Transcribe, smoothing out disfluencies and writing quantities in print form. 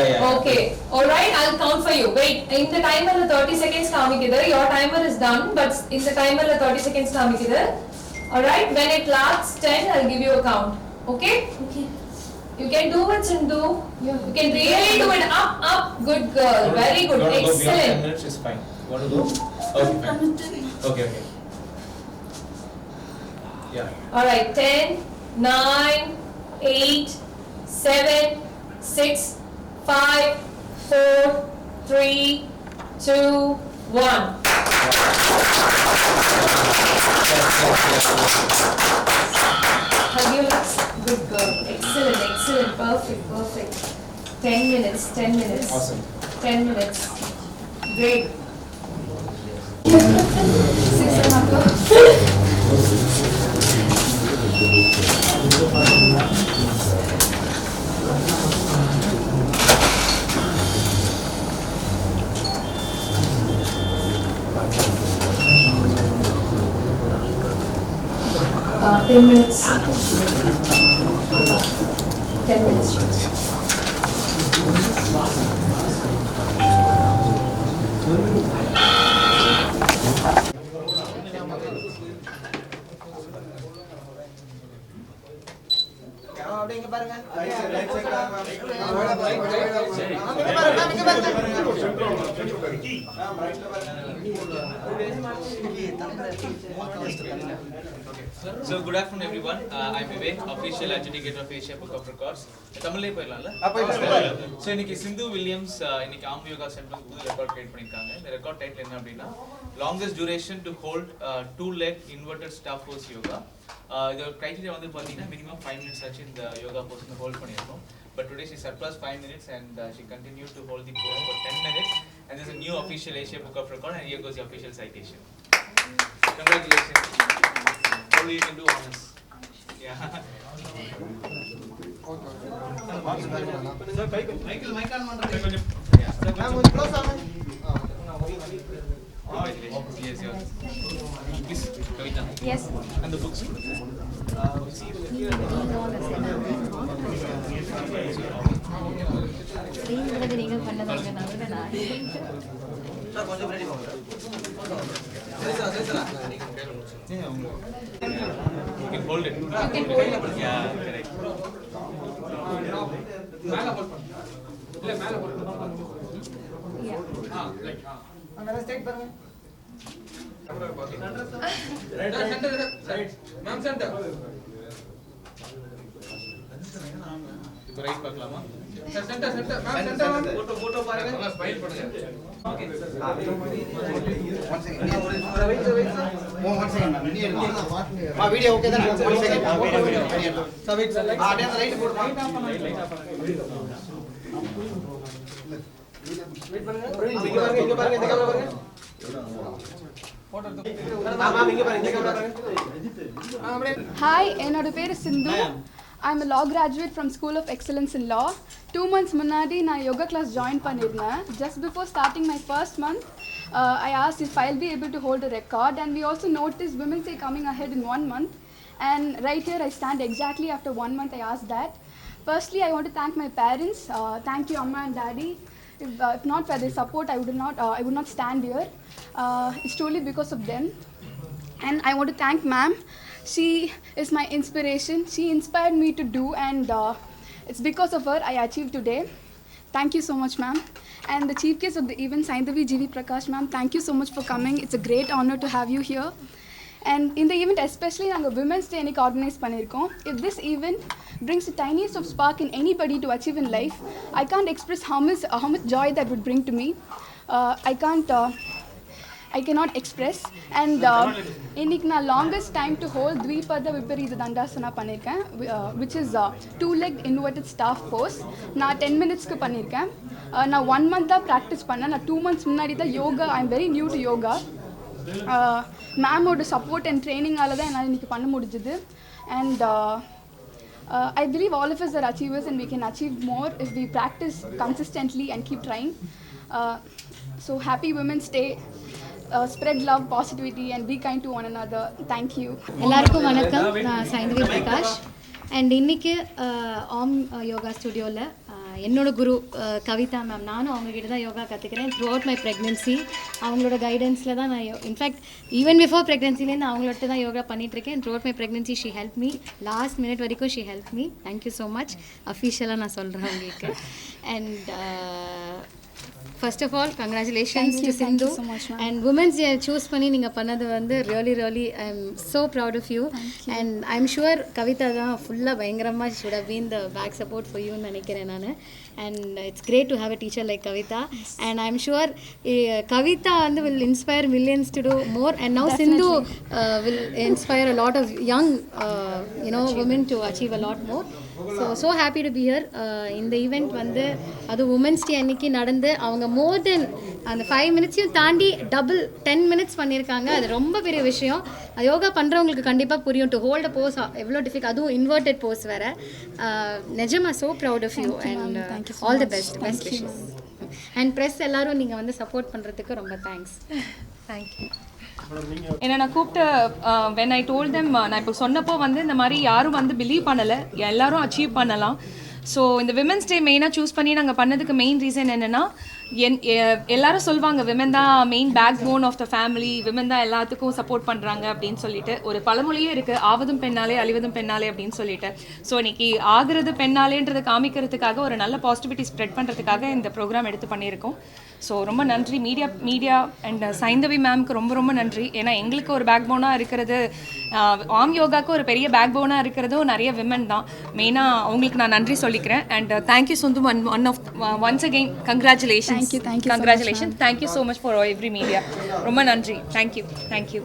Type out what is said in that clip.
Yeah. Okay. Alright, I'll count for you. Wait, in the timer 30 seconds kaamikidhu. Your timer is done, but in the timer 30 seconds kaamikidhu. Alright, when it lasts 10, I'll give you a count. Okay? Okay. You can do it, Sindhu. You can really do it. Up. Good girl. Very good. Excellent. 10 minutes is fine. You want to go? Okay, fine. Okay. Yeah. Alright, 10, 9, 8, 7, 6, 5, 4, 3, 2, 1. Hug your legs. Good girl. Excellent. Perfect. 10 minutes. Awesome. 10 minutes. Great. 6.5. Ten minutes. 10 minutes. அப்படிங்க பாருங்க So good afternoon everyone. I'm Vivek, official adjudicator of Asia Book of Records. தமிழ்லயே போயிடலாம்ல? So இன்னைக்கு சிந்து Williams இன்னைக்கு ஆம் yoga centre புது record create பண்ணிருக்காங்க. இந்த record title என்ன அப்படினா longest duration to hold two leg inverted staff pose yoga. The criteria வந்து பாத்தீங்கன்னா minimum 5 minutes ஆச்சு இந்த யோகா pose ஹோல்ட் பண்ணிருக்கோம். But today she surpassed 5 minutes and she continued to hold the pose for 10 minutes and this is a new official Asia Book of Record and here goes the official citation. Congratulations. Only you can do honors. Yeah. Michael on mandra. Yeah. Ma'am கொஞ்சம் close ஆமா. Yes. Please, Kavita. Yes. And the books. நீங்க பண்ணதாங்க நான் sir கொஞ்சம் ready பண்ணுங்க. சரிசா. You can hold it. Yeah, correct. மேல hold பண்ணு. இல்ல மேல ஹோல்ட் பண்ணு. லைக் அங்க ஸ்ட்ரைட் பாருங்க. Centre right. Ma'am centre. இப்போ ரைட் பார்க்கலாமா? Centre ma'am centre. போட்டோ பாருங்க. நல்லா ஸ்மைல் பண்ணுங்க. Okay. One second. Wait, sir. One second. Video okay தான? One second. Video. Sir, wait, sir. அப்படியே அந்த லைட் போடு. லைட் ஆஃப் பண்ணுங்க. வெயிட் பண்ணுங்க. இங்க பாருங்க. இந்த கேமரா பாருங்க. போட்டோ எடுத்து. மேம் இங்க பாருங்க. இந்த கேமரா பாருங்க. அப்படியே. Hi, என்னோட பேரு சிந்து. I'm a law graduate from School of Excellence in Law. 2 months முன்னாடி நான் யோகா class join பண்ணிருந்தேன். Just before starting my first month, I asked if I'll be able to hold a record and we also noticed women say coming ahead in 1 month and right here I stand exactly after 1 month I asked that. Firstly, I want to thank my parents. Thank you Amma and Daddy. If not for their support, I would not stand here. It's truly because of them. And I want to thank ma'am. She is my inspiration. She inspired me to do and it's because of her I achieved today. Thank you so much ma'am. And the chief guest of the event, Saindavi G.V. Prakash ma'am, thank you so much for coming. It's a great honor to have you here. And in the event especially நாங்க Women's Day அன்னைக்கு organize பண்ணிருக்கோம். If this event brings the tiniest of spark in anybody to achieve in life, I can't express how much joy that would bring to me. I cannot express and இன்னைக்கு நான் longest time to hold Dvipada Viparita Dandasana பண்ணிருக்கேன் which is two leg inverted staff pose. நான் 10 minutesக்கு பண்ணிருக்கேன். நான் 1 month தான் practice பண்ணேன். நான் 2 months முன்னாடி தான் yoga. I'm very new to yoga. மேமோட support and training ஆல தான் என்னால இன்னைக்கு பண்ண முடிஞ்சது. And I believe all of us are achievers and we can achieve more if we practice consistently and keep trying. So happy Women's Day. Spread love, positivity and be kind to one another. Thank you. எல்லாருக்கும் வணக்கம். நான் Saindhavi Prakash and இன்னைக்கு ஆம் யோகா ஸ்டுடியோவில் என்னோட குரு Kavitha ma'am, நானும் அவங்ககிட்ட தான் யோகா கற்றுக்கிறேன் த்ரூ அவுட் மை ப்ரெக்னென்சி. அவங்களோட கைடன்ஸில் தான் நான் இன்ஃபேக்ட் ஈவன் பிஃபோர் ப்ரெக்னென்சிலேருந்து அவங்கள்ட்ட தான் யோகா பண்ணிகிட்ருக்கேன். Throughout my pregnancy she help me, last minute வரைக்கும் she help me. Thank you so much. அஃபிஷியலாக நான் சொல்கிறேன் உங்களுக்கு. And first of all congratulations to Sindhu. And womens choose பண்ணி நீங்கள் பண்ணது வந்து really I am so proud of you. And I am sure Kavitha தான் ஃபுல்லாக பயங்கரமாக should have been the back support for யூன்னு நினைக்கிறேன் நான். And it's great to have a teacher like Kavitha. And I am sure Kavitha வந்து will inspire millions to do more. And now Sindhu will inspire a lot of young women to achieve a lot more. So happy to be here. இந்த event வந்து அது women's day அன்னைக்கு நடந்து அவங்க மோர் தென் அந்த 5 மினிட்ஸையும் தாண்டி double 10 minutes பண்ணியிருக்காங்க. அது ரொம்ப பெரிய விஷயம். யோகா பண்ணுறவங்களுக்கு கண்டிப்பாக புரியும். டு ஹோல்ட் அ போஸ் எவ்வளோ டிஃபிகல்ட், அதுவும் இன்வெர்டட் போஸ் வேறு. நிஜமா so proud of you and all the best wishes. And press எல்லாரும் நீங்கள் வந்து சப்போர்ட் பண்ணுறதுக்கு ரொம்ப தேங்க்ஸ். தேங்க்யூ. என்னை நான் கூப்பிட்டு வென் ஐ டோல்ட் தெம், நான் இப்போ சொன்னப்போ வந்து இந்த மாதிரி யாரும் வந்து பிலீவ் பண்ணலை, எல்லாரும் அச்சீவ் பண்ணலாம். ஸோ இந்த விமென்ஸ் டே மெயினாக சூஸ் பண்ணி நாங்கள் பண்ணதுக்கு மெயின் ரீசன் என்னென்னா, எல்லாரும் சொல்லுவாங்க விமன் தான் main backbone of the family, women தான் எல்லாத்துக்கும் சப்போர்ட் பண்ணுறாங்க அப்படின்னு சொல்லிட்டு. ஒரு பழமொழியே இருக்குது, ஆவதும் பெண்ணாலே அழிவதும் பெண்ணாலே அப்படின்னு சொல்லிட்டு. ஸோ இன்னைக்கு ஆகிறது பெண்ணாலேன்றதை காமிக்கிறதுக்காக, ஒரு நல்ல பாசிட்டிவிட்டி ஸ்ப்ரெட் பண்ணுறதுக்காக இந்த ப்ரோக்ராம் எடுத்து பண்ணியிருக்கோம். ஸோ ரொம்ப நன்றி மீடியா அண்ட் சைந்தவி மேம்க்கு ரொம்ப நன்றி. ஏன்னா எங்களுக்கு ஒரு பேக் போனாக இருக்கிறது, ஆம் யோகாவுக்கு ஒரு பெரிய பேக் போனாக இருக்கிறதும் நிறைய விமன் தான். மெயினாக அவங்களுக்கு நான் நன்றி சொல்லிக்கிறேன். And thank you Sindhu, once again congratulation. Thank you so much, Congratulations. Thank you so much for every media. ரொம்ப நன்றி. Thank you.